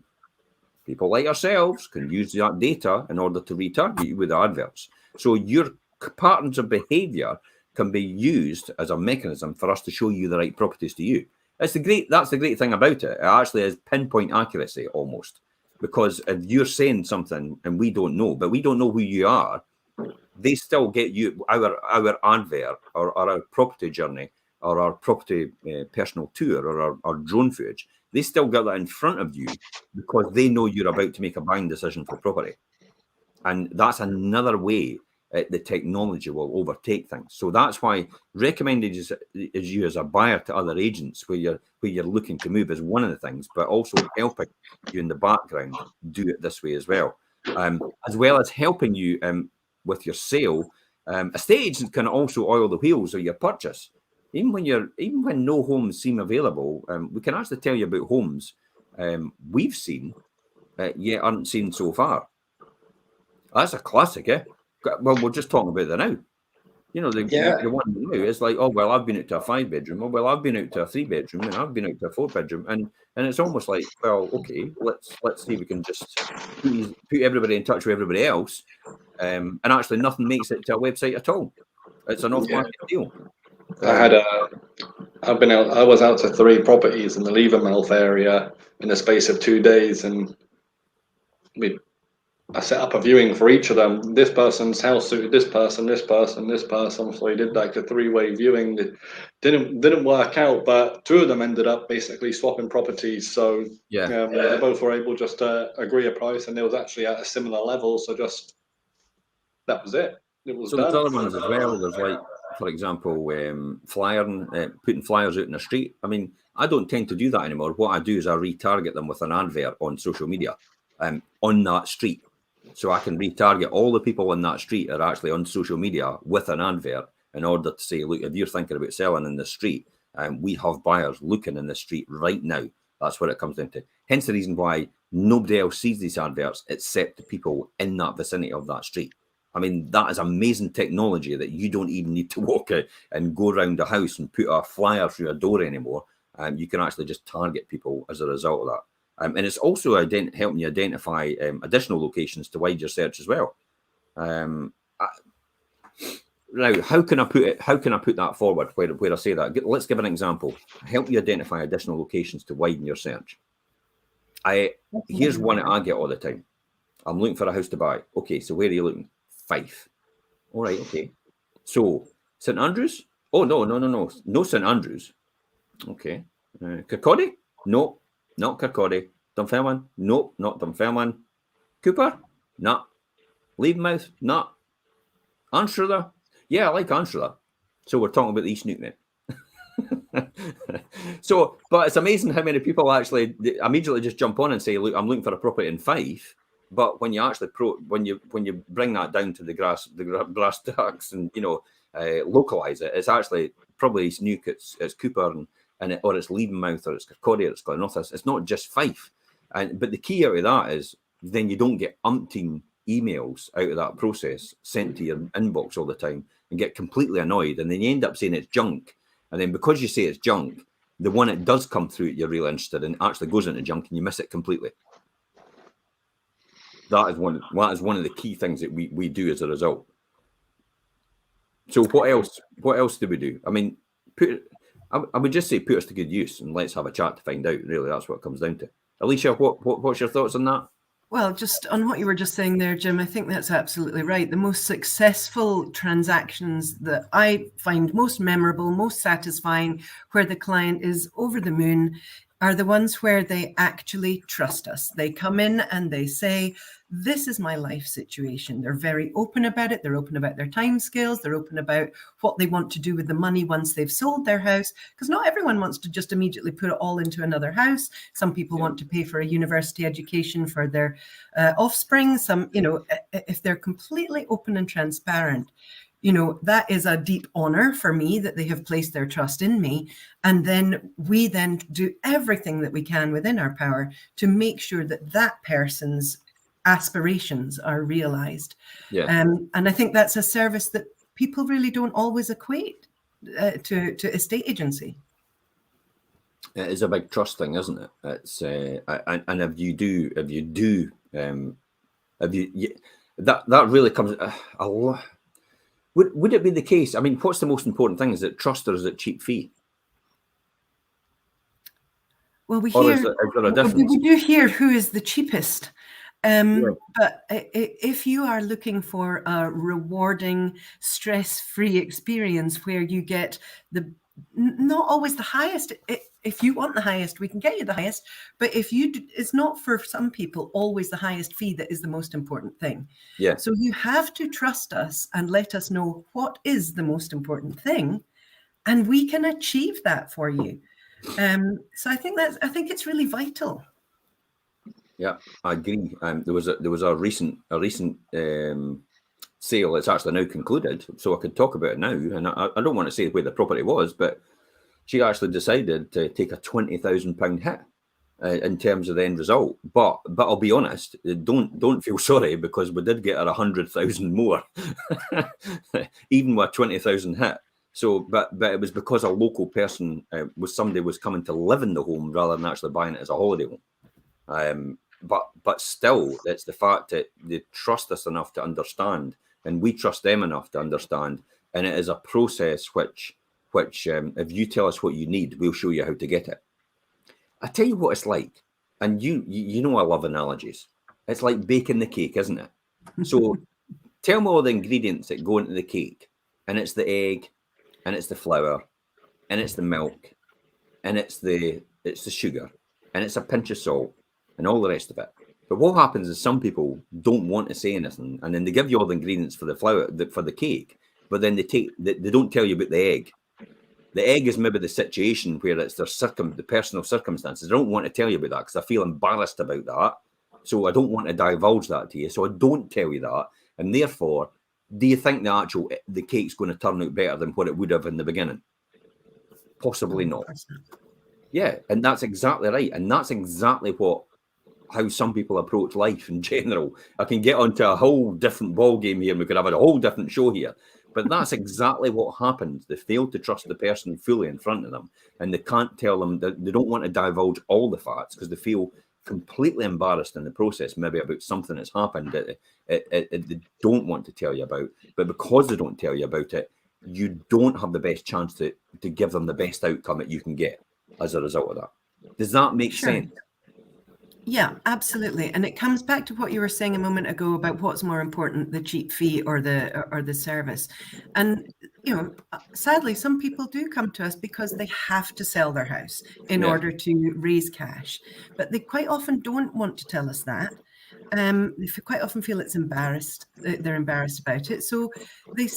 Speaker 1: people like yourselves can use that data in order to retarget you with adverts. So your patterns of behavior can be used as a mechanism for us to show you the right properties to you. That's the great thing about it. It actually is pinpoint accuracy almost, because if you're saying something and we don't know, but we don't know who you are, they still get you our advert or our property journey or our property personal tour or our drone footage. They still get that in front of you because they know you're about to make a buying decision for property. And that's another way the technology will overtake things. So that's why recommended is you as a buyer to other agents where you're looking to move is one of the things, but also helping you in the background do it this way as well as helping you with your sale. Estate agents can also oil the wheels of your purchase. Even when no homes seem available, we can actually tell you about homes we've seen yet aren't seen so far. That's a classic, eh? Well, we're just talking about that now. The one now is like, oh, well, I've been out to a 5-bedroom. Oh, well, I've been out to a 3-bedroom, and I've been out to a 4-bedroom, and it's almost like, well, okay, let's see if we can just put everybody in touch with everybody else, and actually nothing makes it to a website at all. It's an off-market deal.
Speaker 3: I was out to 3 properties in the Levermouth area in the space of 2 days, and I set up a viewing for each of them. This person's house suited this person, this person, this person. So we did like a 3-way viewing. It didn't work out, but 2 of them ended up basically swapping properties. So they both were able just to agree a price, and it was actually at a similar level. So just that was it. It was done.
Speaker 1: There's other ones as well. There's like, for example, putting flyers out in the street. I mean, I don't tend to do that anymore. What I do is I retarget them with an advert on social media on that street. So I can retarget all the people in that street are actually on social media with an advert in order to say, look, if you're thinking about selling in the street, we have buyers looking in the street right now. That's what it comes down to. Hence the reason why nobody else sees these adverts except the people in that vicinity of that street. I mean, that is amazing technology that you don't even need to walk out and go around the house and put a flyer through a door anymore. You can actually just target people as a result of that. And it's also helping you identify additional locations to widen your search as well. Now, how can I put it? How can I put that forward where I say that? Let's give an example. Help you identify additional locations to widen your search. Here's one that I get all the time. I'm looking for a house to buy. Okay, so where are you looking? Fife. All right, okay. So St Andrews? Oh no St Andrews. Okay. Kirkcaldy? No, not Kirkcaldy. Dunfermline? No, not Dunfermline. Cooper? No. Leavenmouth? No. Anstruther? Yeah, I like Anstruther. So we're talking about the East Nuke then. So, but it's amazing how many people actually immediately just jump on and say, "Look, I'm looking for a property in Fife." But when you actually when you bring that down to the brass tacks and localize it, it's actually probably East Nuke, it's Cooper or it's Leavenmouth or it's Kirkcaldy or it's Glenorchy. It's not just Fife. But the key out of that is then you don't get umpteen emails out of that process sent to your inbox all the time and get completely annoyed, and then you end up saying it's junk, and then because you say it's junk, the one that does come through you're really interested in actually goes into junk and you miss it completely. That is one of the key things that we do as a result. So what else do we do? I mean, I would just say put us to good use and let's have a chat to find out. Really, that's what it comes down to. Alicia, what's your thoughts on that?
Speaker 2: Well, just on what you were just saying there, Jim, I think that's absolutely right. The most successful transactions that I find most memorable, most satisfying, where the client is over the moon, are the ones where they actually trust us. They come in and they say, this is my life situation. They're very open about it. They're open about their timescales. They're open about what they want to do with the money once they've sold their house, because not everyone wants to just immediately put it all into another house. Some people want to pay for a university education for their offspring. Some, if they're completely open and transparent, that is a deep honor for me that they have placed their trust in me. And then we then do everything that we can within our power to make sure that that person's aspirations are realized.
Speaker 1: Yeah.
Speaker 2: And I think that's a service that people really don't always equate to estate agency.
Speaker 1: It is a big trust thing, isn't it? It's and if you do that really comes a lot. Would it be the case? I mean, what's the most important thing? Is it trust or is it cheap fee?
Speaker 2: Well, we
Speaker 1: Or
Speaker 2: hear
Speaker 1: is there a difference?
Speaker 2: we do hear who is the cheapest. But if you are looking for a rewarding, stress-free experience where you get not always the highest. If you want the highest, we can get you the highest. But it's not for some people always the highest fee that is the most important thing.
Speaker 1: Yeah.
Speaker 2: So you have to trust us and let us know what is the most important thing, and we can achieve that for you. So I think it's really vital.
Speaker 1: Yeah, I agree. There was a recent sale. It's actually now concluded, so I could talk about it now. And I don't want to say where the property was, but she actually decided to take a £20,000 hit in terms of the end result. But I'll be honest, don't feel sorry, because we did get her 100,000 more, even with 20,000 hit. So, but it was because a local person somebody was coming to live in the home rather than actually buying it as a holiday home. But still, it's the fact that they trust us enough to understand, and we trust them enough to understand. And it is a process which if you tell us what you need, we'll show you how to get it. I tell you what it's like, and you know I love analogies. It's like baking the cake, isn't it? So tell me all the ingredients that go into the cake, and it's the egg, and it's the flour, and it's the milk, and it's the sugar, and it's a pinch of salt, and all the rest of it. But what happens is some people don't want to say anything, and then they give you all the ingredients for the flour, for the cake, but then they don't tell you about the egg. The egg is maybe the situation where it's the personal circumstances. I don't want to tell you about that because I feel embarrassed about that. So I don't want to divulge that to you. So I don't tell you that. And therefore, do you think the cake's going to turn out better than what it would have in the beginning? Possibly not. Yeah, and that's exactly right. And that's exactly how some people approach life in general. I can get onto a whole different ball game here. We could have a whole different show here. But that's exactly what happens. They fail to trust the person fully in front of them, and they can't tell them that they don't want to divulge all the facts because they feel completely embarrassed in the process, maybe about something that's happened that they don't want to tell you about. But because they don't tell you about it, you don't have the best chance to give them the best outcome that you can get as a result of that. Does that make sense?
Speaker 2: Yeah, absolutely. And it comes back to what you were saying a moment ago about what's more important, the cheap fee or the service. And sadly, some people do come to us because they have to sell their house in order to raise cash, but they quite often don't want to tell us that. They quite often feel it's embarrassed. They're embarrassed about it, so they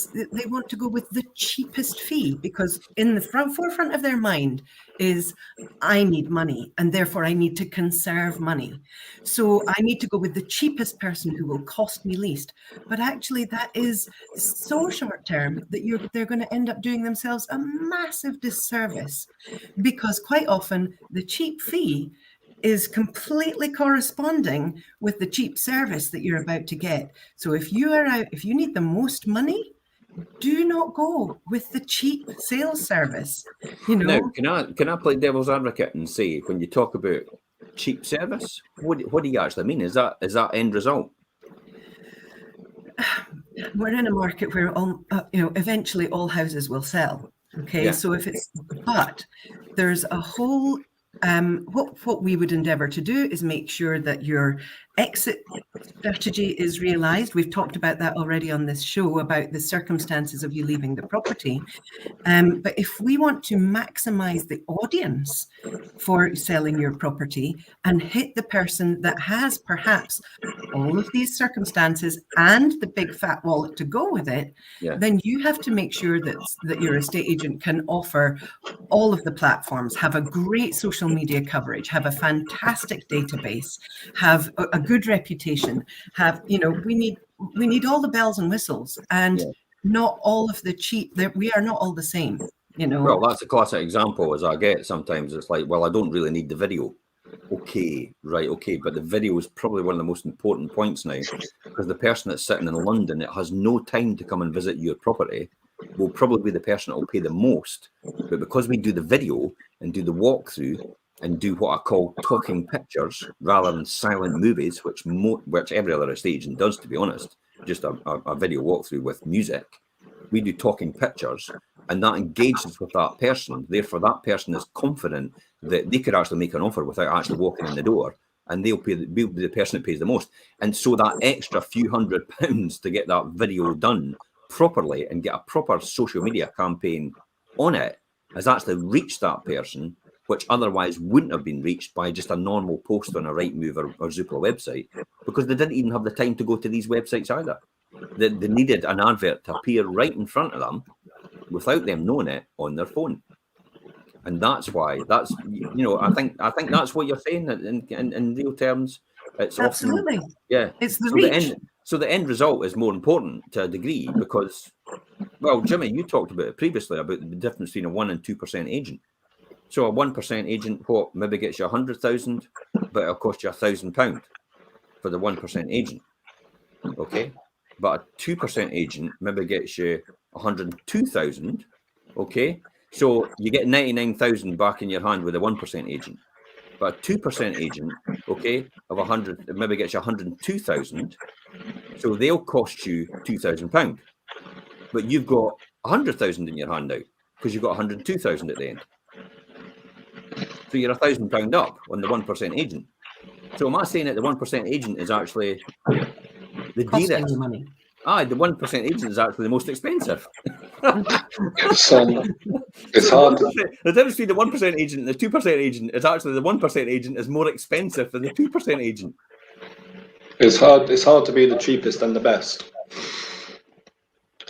Speaker 2: want to go with the cheapest fee because in the forefront of their mind is, I need money and therefore I need to conserve money. So I need to go with the cheapest person who will cost me least. But actually, that is so short term that they're going to end up doing themselves a massive disservice, because quite often the cheap fee is completely corresponding with the cheap service that you're about to get. So if you need the most money, do not go with the cheap sales service.
Speaker 1: Now, can I play devil's advocate and say, when you talk about cheap service, what do you actually mean? Is that end result?
Speaker 2: We're in a market where eventually all houses will sell. Okay,
Speaker 1: Yeah.
Speaker 2: so but there's a whole what we would endeavor to do is make sure that your exit strategy is realized. We've talked about that already on this show, about the circumstances of you leaving the property. But if we want to maximize the audience for selling your property and hit the person that has perhaps all of these circumstances and the big fat wallet to go with it, then you have to make sure that your estate agent can offer all of the platforms, have a great social media coverage, have a fantastic database, have a good reputation, we need all the bells and whistles, and not all of the cheap. We are not all the same,
Speaker 1: Well, that's a classic example as I get sometimes. It's like, well, I don't really need the video. Okay, right, okay. But the video is probably one of the most important points now, because the person that's sitting in London that has no time to come and visit your property will probably be the person that will pay the most. But because we do the video and do the walkthrough and do what I call talking pictures rather than silent movies, which every other estate agent does, to be honest, just a video walkthrough with music, we do talking pictures, and that engages with that person. Therefore, that person is confident that they could actually make an offer without actually walking in the door, and they'll be the person that pays the most. And so that extra few £100 to get that video done properly and get a proper social media campaign on it has actually reached that person, which otherwise wouldn't have been reached by just a normal post on a Rightmove or Zoopla website, because they didn't even have the time to go to these websites either. They needed an advert to appear right in front of them without them knowing it on their phone. And that's why I think that's what you're saying in real terms. It's
Speaker 2: absolutely
Speaker 1: often,
Speaker 2: it's the reach.
Speaker 1: So the end result is more important to a degree, because, well, Jimmy, you talked about it previously about the difference between a 1% and 2% agent. So a 1% agent, maybe gets you 100,000, but it'll cost you £1,000 for the 1% agent. Okay, but a 2% agent maybe gets you 102,000. Okay, so you get 99,000 back in your hand with a 1% agent, but a 2% agent, okay, of 100 maybe gets you 102,000. So they'll cost you £2,000, but you've got 100,000 in your hand now because you've got 102,000 at the end. So you're £1,000 up on the 1% agent. So am I saying that the 1% agent is actually the
Speaker 2: costing you money?
Speaker 1: The 1% agent is actually the most expensive.
Speaker 3: So it's hard.
Speaker 1: The difference between the 1% agent and the 2% agent is actually the 1% agent is more expensive than the 2% agent.
Speaker 3: It's hard to be the cheapest and the best.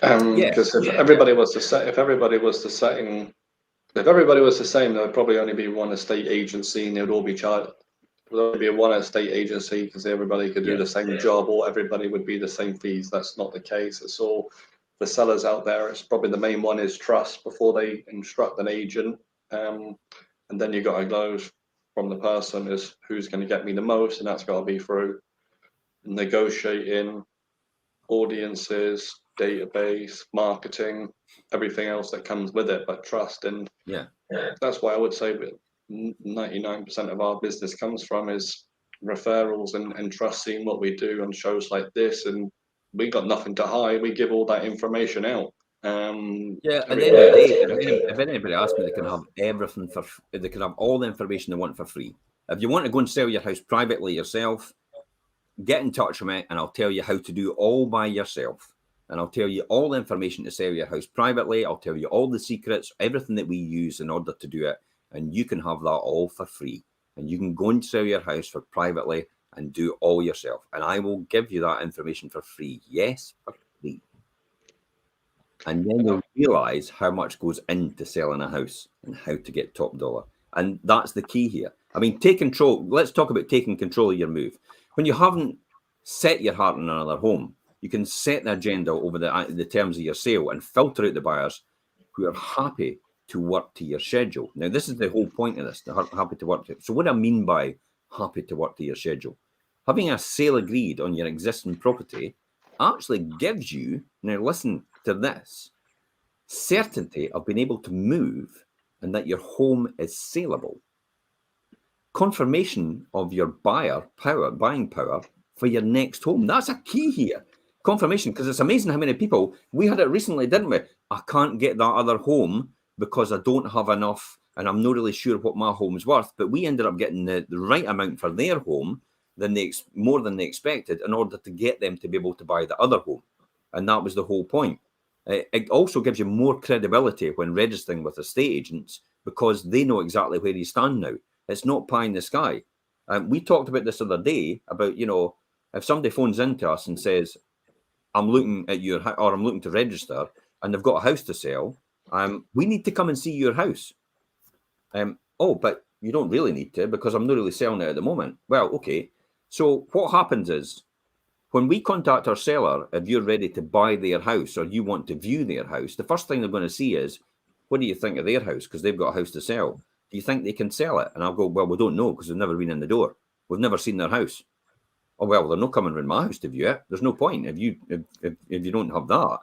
Speaker 3: Because if everybody was the same, there would probably only be one estate agency, and they would all be charged. There would only be one estate agency because everybody could do the same job, or everybody would be the same fees. That's not the case. It's all the sellers out there. It's probably the main one is trust before they instruct an agent. And then you got to go from the person is who's going to get me the most, and that's got to be through negotiating, audiences, database, marketing, everything else that comes with it, but trust. And
Speaker 1: Yeah.
Speaker 3: that's why I would say that 99% of our business comes from is referrals and trust, seeing what we do on shows like this. And we got nothing to hide. We give all that information out.
Speaker 1: Yeah, at the end of the day, if anybody asks me, they can have everything they can have all the information they want for free. If you want to go and sell your house privately yourself, get in touch with me and I'll tell you how to do all by yourself. And I'll tell you all the information to sell your house privately. I'll tell you all the secrets, everything that we use in order to do it. And you can have that all for free. And you can go and sell your house for privately and do all yourself. And I will give you that information for free. Yes, for free. And then you'll realize how much goes into selling a house and how to get top dollar. And that's the key here. I mean, take control. Let's talk about taking control of your move. When you haven't set your heart on another home, you can set the agenda over the terms of your sale and filter out the buyers who are happy to work to your schedule. Now, this is the whole point of this, they're happy to work to. So what I mean by happy to work to your schedule, having a sale agreed on your existing property actually gives you, now listen to this, certainty of being able to move and that your home is saleable. Confirmation of your buying power for your next home. That's a key here. Confirmation, because it's amazing how many people, we had it recently, didn't we? I can't get that other home because I don't have enough and I'm not really sure what my home's worth. But we ended up getting the right amount for their home, more than they expected, in order to get them to be able to buy the other home. And that was the whole point. It also gives you more credibility when registering with estate agents because they know exactly where you stand now. It's not pie in the sky. We talked about this other day about, if somebody phones into us and says, I'm looking at your house or I'm looking to register and they've got a house to sell, we need to come and see your house. Oh, but you don't really need to because I'm not really selling it at the moment. Well, okay. So what happens is when we contact our seller, if you're ready to buy their house or you want to view their house, the first thing they're going to see is, what do you think of their house? Because they've got a house to sell. Do you think they can sell it? And I'll go, well, we don't know because we've never been in the door. We've never seen their house. Oh, well, they're not coming around my house to view it. There's no point if you don't have that.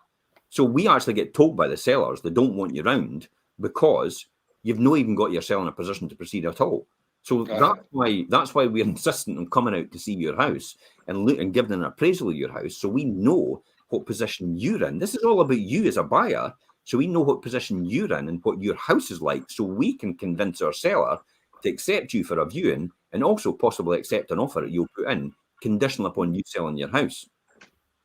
Speaker 1: So we actually get told by the sellers they don't want you round because you've not even got yourself in a position to proceed at all. So that's why we're insistent on coming out to see your house and look and giving an appraisal of your house so we know what position you're in. This is all about you as a buyer. So we know what position you're in and what your house is like so we can convince our seller to accept you for a viewing and also possibly accept an offer that you'll put in conditional upon you selling your house.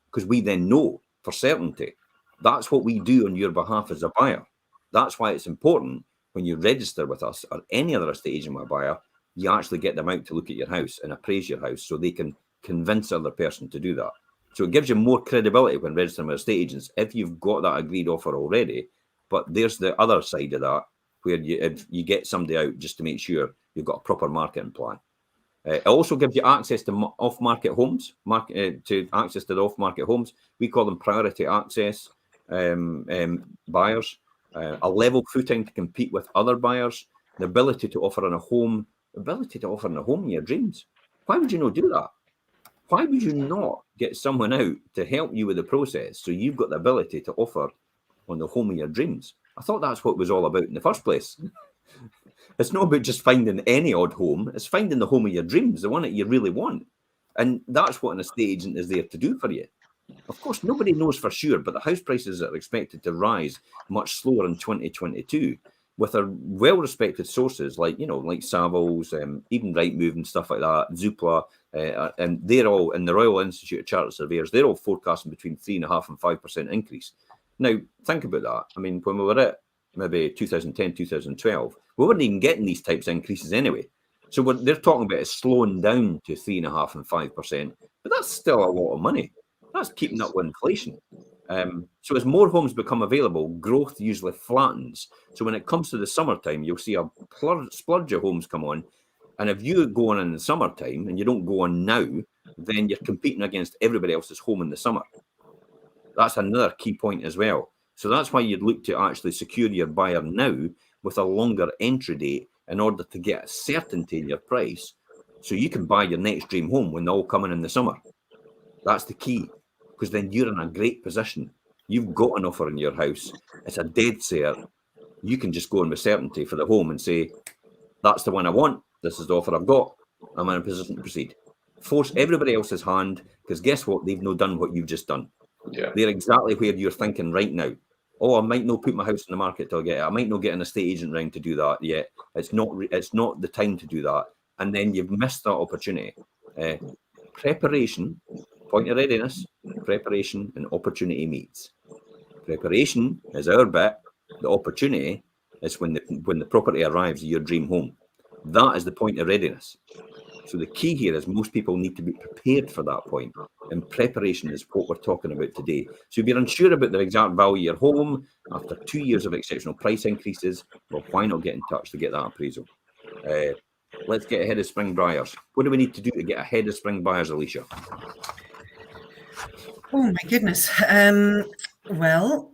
Speaker 1: Because we then know for certainty. That's what we do on your behalf as a buyer. That's why it's important when you register with us or any other estate agent or buyer, you actually get them out to look at your house and appraise your house so they can convince the other person to do that. So it gives you more credibility when registering with estate agents if you've got that agreed offer already. But there's the other side of that where if you get somebody out just to make sure you've got a proper marketing plan. It also gives you access to off-market homes, to access to the off-market homes. We call them priority access buyers, a level footing to compete with other buyers, the ability to offer in a home in your dreams. Why would you not do that? Why would you not get someone out to help you with the process so you've got the ability to offer on the home of your dreams? I thought that's what it was all about in the first place. It's not about just finding any odd home. It's finding the home of your dreams, the one that you really want. And that's what an estate agent is there to do for you. Of course, nobody knows for sure, but the house prices are expected to rise much slower in 2022 with our well-respected sources like Savills, even Rightmove and stuff like that, Zoopla, and they're all in the Royal Institute of Chartered Surveyors, they're all forecasting between 3.5% and 5% increase. Now, think about that. I mean, when we were at maybe 2010, 2012, we weren't even getting these types of increases anyway. So what they're talking about is slowing down to 3.5% and 5%, but that's still a lot of money. That's keeping up with inflation. So as more homes become available, growth usually flattens. So when it comes to the summertime, you'll see a splurge of homes come on. And if you go on in the summertime and you don't go on now, then you're competing against everybody else's home in the summer. That's another key point as well. So that's why you'd look to actually secure your buyer now with a longer entry date in order to get certainty in your price so you can buy your next dream home when they're all coming in the summer. That's the key, because then you're in a great position. You've got an offer in your house. It's a dead cert. You can just go in with certainty for the home and say, that's the one I want. This is the offer I've got. I'm in a position to proceed. Force everybody else's hand, because guess what? They've not done what you've just done.
Speaker 3: Yeah.
Speaker 1: They're exactly where you're thinking right now. Oh, I might not put my house in the market till I get it. I might not get an estate agent round to do that yet. It's not the time to do that. And then you've missed that opportunity. Preparation, point of readiness, preparation and opportunity meets. Preparation is our bit. The opportunity is when the property arrives at your dream home. That is the point of readiness. So the key here is most people need to be prepared for that point. And preparation is what we're talking about today. So if you're unsure about the exact value of your home after 2 years of exceptional price increases, well, why not get in touch to get that appraisal? Let's get ahead of spring buyers. What do we need to do to get ahead of spring buyers, Alicia?
Speaker 2: Oh my goodness. Well,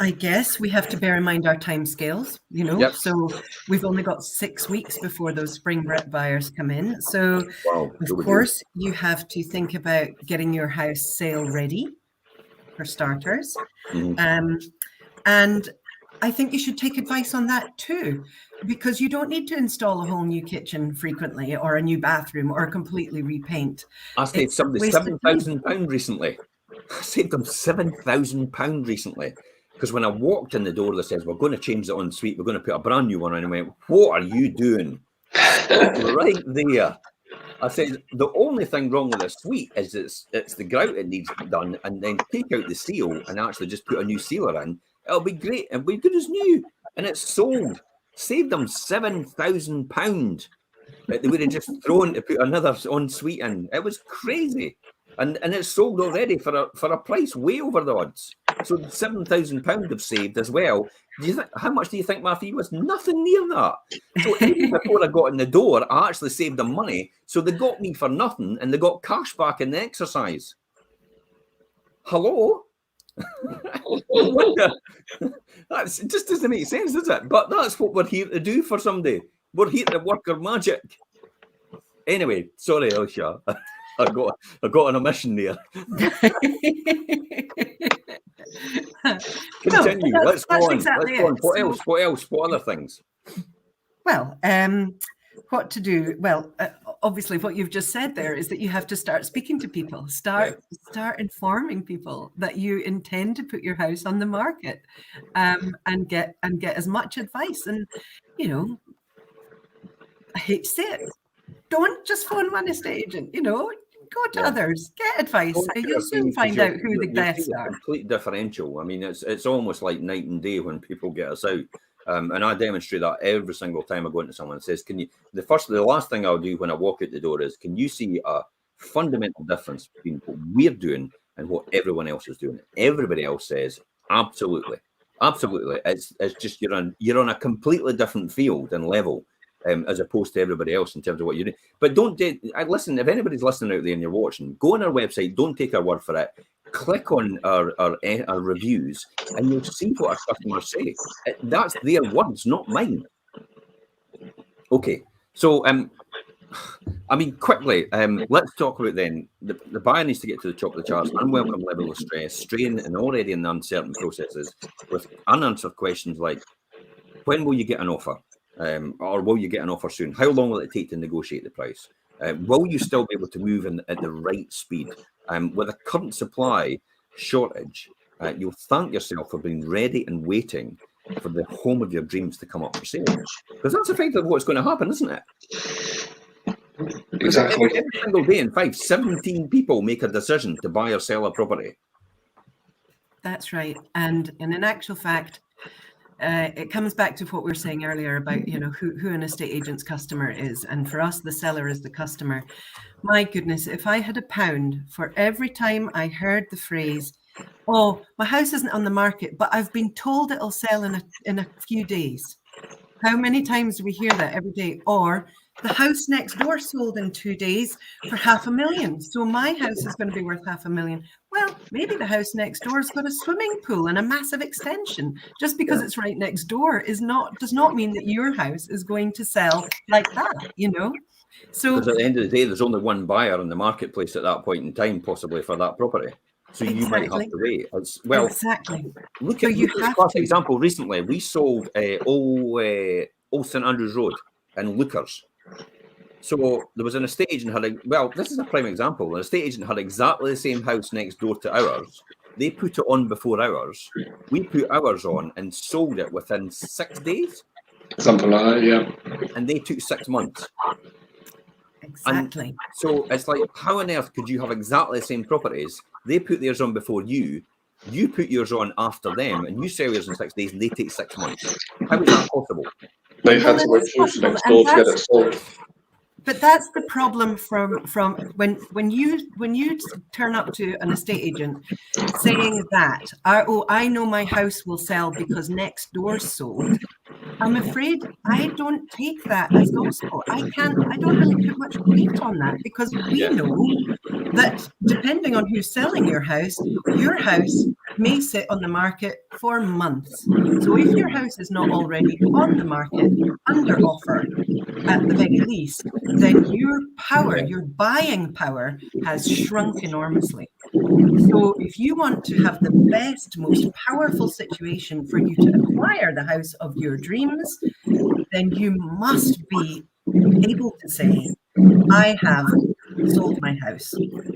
Speaker 2: I guess we have to bear in mind our timescales,
Speaker 1: Yep.
Speaker 2: So we've only got 6 weeks before those spring buyers come in. So
Speaker 1: Wow,
Speaker 2: of course, you have to think about getting your house sale ready, for starters. And I think you should take advice on that too, because you don't need to install a whole new kitchen frequently or a new bathroom or completely repaint.
Speaker 1: I saved somebody £7,000 recently. I saved them £7,000 recently. Because when I walked in the door, they says, we're going to change the ensuite. We're going to put a brand new one in. And I went, what are you doing? Right there. I said, the only thing wrong with the suite is it's the grout that needs done, and then take out the seal and actually just put a new sealer in. It'll be great. It'll be good as new. And it's sold. Saved them £7,000 that they would have just thrown to put another ensuite in. It was crazy. And it's sold already for a price way over the odds. So £7,000 have saved as well. How much do you think my fee was? Nothing near that. So even before I got in the door, I actually saved them money. So they got me for nothing, and they got cash back in the exercise. Hello? It just doesn't make sense, does it? But that's what we're here to do for somebody. We're here to work our magic. Anyway, sorry, Alicia. I got on a mission there. Continue.
Speaker 2: No,
Speaker 1: Let's go on.
Speaker 2: Exactly
Speaker 1: Let's go on. What else? What else? What other things?
Speaker 2: Well, what to do? Well, obviously, what you've just said there is that you have to start speaking to people. Start informing people that you intend to put your house on the market, and get as much advice. And I hate to say it, don't just phone one estate agent. Go to others, get advice. You'll soon find out who the best are.
Speaker 1: Complete differential. I mean, it's almost like night and day when people get us out. And I demonstrate that every single time I go into someone and says, the last thing I'll do when I walk out the door is, can you see a fundamental difference between what we're doing and what everyone else is doing? Everybody else says, absolutely. Absolutely. It's just you're on a completely different field and level. As opposed to everybody else in terms of what you're doing. But listen, if anybody's listening out there and you're watching, go on our website, don't take our word for it. Click on our reviews and you'll see what our customers say. That's their words, not mine. Okay, so quickly, let's talk about then the buyer needs to get to the top of the charts, unwelcome level of stress, strain, and already in uncertain processes with unanswered questions like, when will you get an offer? Or will you get an offer soon? How long will it take to negotiate the price? Will you still be able to move at the right speed? With a current supply shortage, you'll thank yourself for being ready and waiting for the home of your dreams to come up for sale. Because that's effectively what's going to happen, isn't it?
Speaker 3: Exactly.
Speaker 1: Every single day in 17 people make a decision to buy or sell a property.
Speaker 2: That's right. And in actual fact, it comes back to what we were saying earlier about, who an estate agent's customer is. And for us, the seller is the customer. My goodness, if I had £1 for every time I heard the phrase, oh, my house isn't on the market, but I've been told it'll sell in a few days. How many times do we hear that every day? Or the house next door sold in 2 days for $500,000. So my house is going to be worth $500,000. Well, maybe the house next door has got a swimming pool and a massive extension. Just because it's right next door does not mean that your house is going to sell like that, you know? So
Speaker 1: because at the end of the day, there's only one buyer in the marketplace at that point in time, possibly for that property. So you might have to wait.
Speaker 2: Exactly.
Speaker 1: Look
Speaker 2: So
Speaker 1: at
Speaker 2: you
Speaker 1: this
Speaker 2: have
Speaker 1: class
Speaker 2: to.
Speaker 1: example. Recently, we sold Old St Andrews Road in Lookers. So there was an estate agent this is a prime example. An estate agent had exactly the same house next door to ours. They put it on before ours. We put ours on and sold it within 6 days.
Speaker 3: Something like that, yeah.
Speaker 1: And they took 6 months.
Speaker 2: Exactly.
Speaker 1: And so it's like, how on earth could you have exactly the same properties? They put theirs on before you put yours on after them, and you sell yours in 6 days, and they take 6 months. How is that possible?
Speaker 3: They had
Speaker 2: Well,
Speaker 3: to
Speaker 2: it is
Speaker 3: refuse
Speaker 2: possible,
Speaker 3: next door to
Speaker 2: and
Speaker 3: get it sold.
Speaker 2: but that's the problem from when you turn up to an estate agent saying that, I know my house will sell because next door sold. I'm afraid I don't take that as gospel. I don't really put much weight on that, because we know that depending on who's selling your house may sit on the market for months. So if your house is not already on the market, under offer at the very least, then your buying power has shrunk enormously. So if you want to have the best, most powerful situation for you to acquire the house of your dreams, then you must be able to say, I have sold my house,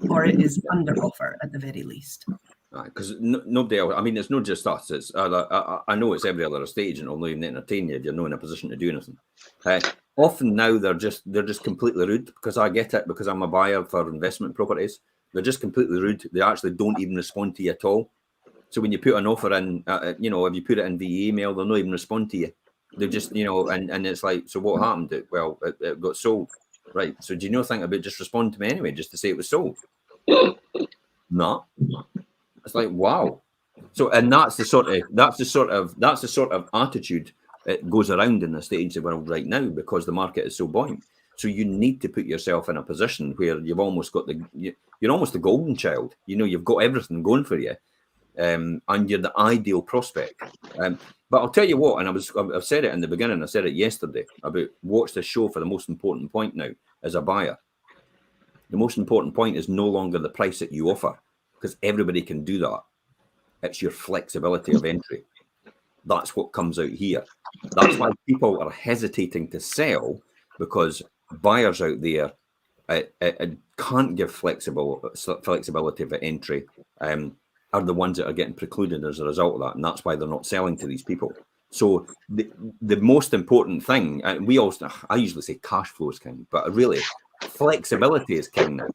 Speaker 2: or it is under offer at the very least.
Speaker 1: Because nobody else, I mean, it's not just us. It's I know it's every other estate agent will not even entertain you if you're not in a position to do anything. Often now they're just completely rude, because I get it, because I'm a buyer for investment properties. They're just completely rude. They actually don't even respond to you at all. So when you put an offer in, if you put it in via email, they'll not even respond to you. They just, and it's like, so what happened? Well, it got sold. Right. So do you think about just respond to me anyway, just to say it was sold? No. It's like, wow. So, and that's the sort of attitude it goes around in the estate agency world right now, because the market is so buoyant. So you need to put yourself in a position where you've almost got you're almost the golden child. You've got everything going for you, and you're the ideal prospect. But I'll tell you what, and I've said it in the beginning. I said it yesterday about watch this show for the most important point now as a buyer. The most important point is no longer the price that you offer, because everybody can do that. It's your flexibility of entry. That's what comes out here. That's why people are hesitating to sell, because buyers out there can't give flexibility of entry, are the ones that are getting precluded as a result of that. And that's why they're not selling to these people. So the most important thing, I usually say cash flow is king, but really flexibility is king now.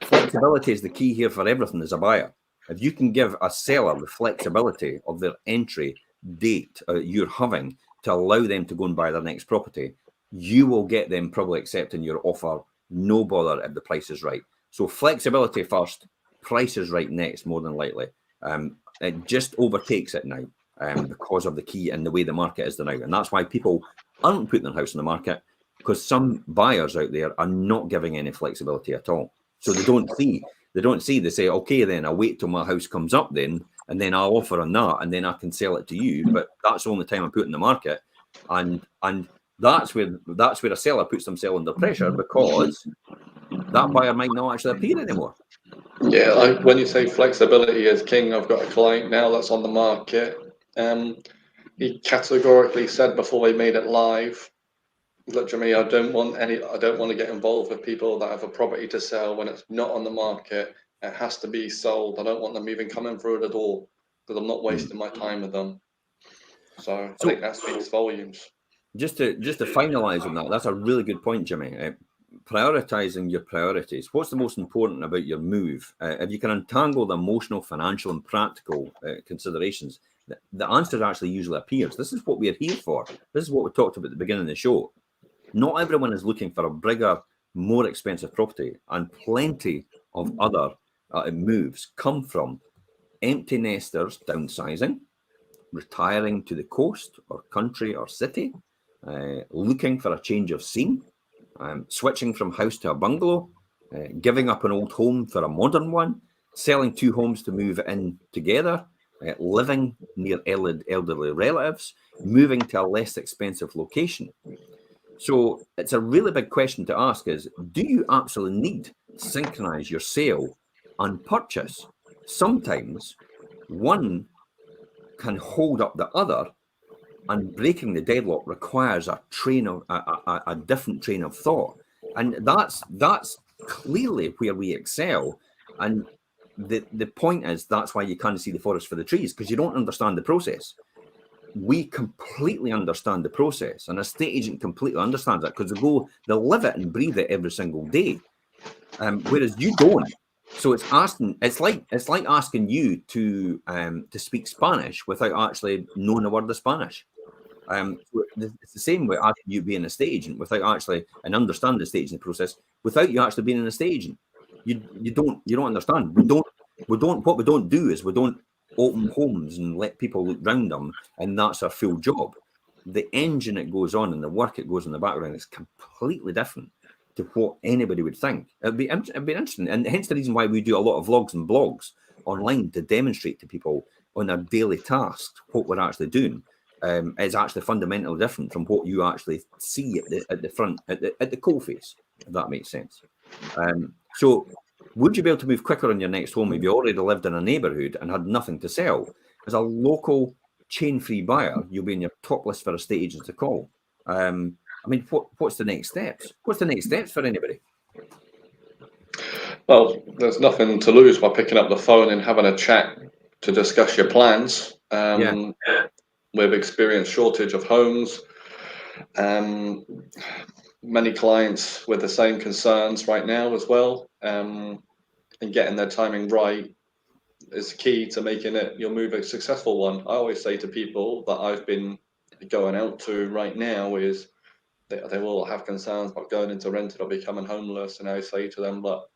Speaker 1: Flexibility is the key here for everything as a buyer. If you can give a seller the flexibility of their entry date you're having to allow them to go and buy their next property, you will get them probably accepting your offer, no bother if the price is right. So flexibility first, price is right next, more than likely. It just overtakes it now because of the key and the way the market is now. And that's why people aren't putting their house on the market, because some buyers out there are not giving any flexibility at all. So they don't see, they say, okay, then I'll wait till my house comes up then, and then I'll offer on that, and then I can sell it to you. But that's the only time I put in the market. And that's where a seller puts themselves under pressure, because that buyer might not actually appear anymore.
Speaker 3: Yeah, when you say flexibility is king, I've got a client now that's on the market. He categorically said before he made it live, look, Jimmy, I don't want to get involved with people that have a property to sell when it's not on the market. It has to be sold. I don't want them even coming through the door, because I'm not wasting my time with them. So I think that speaks volumes.
Speaker 1: Just to finalize on that, that's a really good point, Jimmy. Prioritizing your priorities. What's the most important about your move? If you can untangle the emotional, financial, and practical considerations, the answer actually usually appears. This is what we're here for. This is what we talked about at the beginning of the show. Not everyone is looking for a bigger, more expensive property, and plenty of other moves come from empty nesters downsizing, retiring to the coast or country or city, looking for a change of scene, switching from house to a bungalow, giving up an old home for a modern one, selling 2 homes to move in together, living near elderly relatives, moving to a less expensive location. So it's a really big question to ask is, do you absolutely need to synchronize your sale and purchase? Sometimes one can hold up the other, and breaking the deadlock requires a different train of thought. And that's clearly where we excel. And the point is, that's why you can't see the forest for the trees, because you don't understand the process. We completely understand the process, and a estate agent completely understands that because they live it and breathe it every single day, whereas you don't. So it's like asking you to speak Spanish without actually knowing a word of Spanish. It's the same way asking you being a estate agent without actually and understand the estate agent process without you actually being an estate agent. You don't understand. What we don't do is we don't open homes and let people look round them, and that's our full job. The engine that goes on and the work that goes in the background is completely different to what anybody would think. It'd be interesting, and hence the reason why we do a lot of vlogs and blogs online to demonstrate to people on their daily tasks what we're actually doing. Is actually fundamentally different from what you actually see at the front, at the coalface, if that makes sense. So would you be able to move quicker on your next home if you already lived in a neighbourhood and had nothing to sell? As a local chain-free buyer, you'll be in your top list for estate agents to call. I mean, what's the next steps? What's the next steps for anybody?
Speaker 3: Well, there's nothing to lose by picking up the phone and having a chat to discuss your plans. We've experienced shortage of homes. Many clients with the same concerns right now as well. And getting their timing right is key to making your move a successful one. I always say to people that I've been going out to right now is they will have concerns about going into rented or becoming homeless. And I say to them, look,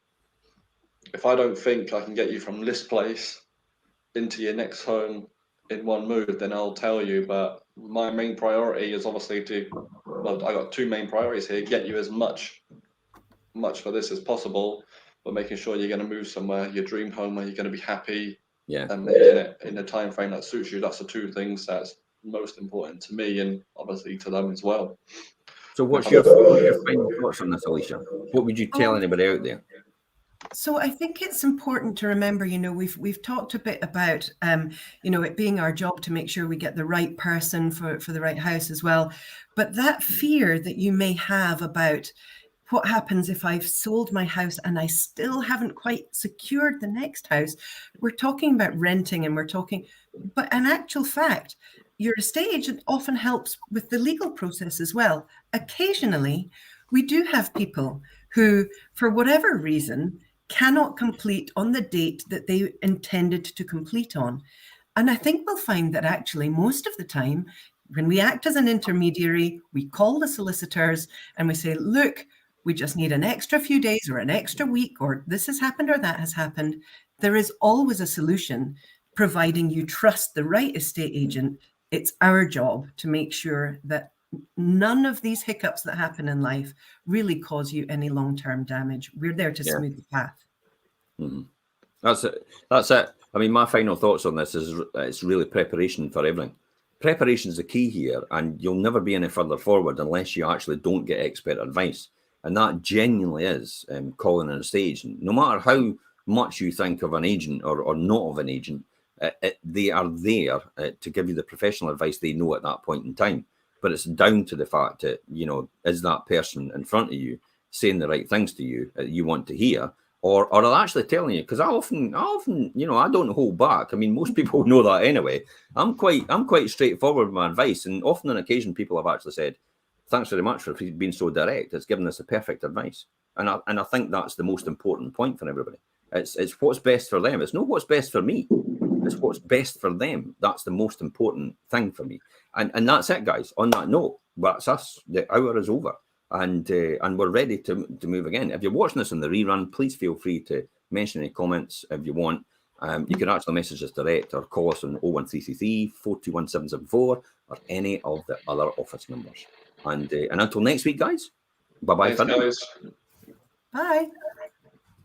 Speaker 3: if I don't think I can get you from this place into your next home in one move, then I'll tell you. But my main priority is obviously I got 2 main priorities here: get you as much for this as possible, but making sure you're going to move somewhere, your dream home, where you're going to be happy, and making it in a time frame that suits you. That's the 2 things that's most important to me, and obviously to them as well.
Speaker 1: So what's your final thoughts on this, Alicia? What would you tell anybody out there?
Speaker 2: So I think it's important to remember, we've talked a bit about, it being our job to make sure we get the right person for the right house as well. But that fear that you may have about what happens if I've sold my house and I still haven't quite secured the next house, we're talking about renting but in actual fact, your estate agent often helps with the legal process as well. Occasionally, we do have people who, for whatever reason, cannot complete on the date that they intended to complete on. And I think we'll find that actually most of the time, when we act as an intermediary, we call the solicitors and we say, look, we just need an extra few days or an extra week, or this has happened or that has happened. There is always a solution, providing you trust the right estate agent. It's our job to make sure that none of these hiccups that happen in life really cause you any long-term damage. We're there to smooth the path.
Speaker 1: Mm-hmm. That's it. I mean, my final thoughts on this is it's really preparation for everything. Preparation is the key here, and you'll never be any further forward unless you actually don't get expert advice. And that genuinely is calling an estate agent. No matter how much you think of an agent or not of an agent, they are there to give you the professional advice they know at that point in time. But it's down to the fact that, is that person in front of you saying the right things to you that you want to hear, or are they actually telling you? Because I often, I don't hold back. I mean, most people know that anyway. I'm quite straightforward with my advice, and often on occasion, people have actually said, "Thanks very much for being so direct. It's given us the perfect advice." And I think that's the most important point for everybody. It's what's best for them. It's not what's best for me. It's what's best for them. That's the most important thing for me. And that's it, guys. On that note, that's us. The hour is over, and we're ready to move again. If you're watching this on the rerun, please feel free to mention any comments if you want. You can actually message us direct or call us on 01333 421 774 or any of the other office numbers. And until next week, guys, Bye-bye
Speaker 3: Thanks,
Speaker 1: for now.
Speaker 3: guys.
Speaker 2: Bye.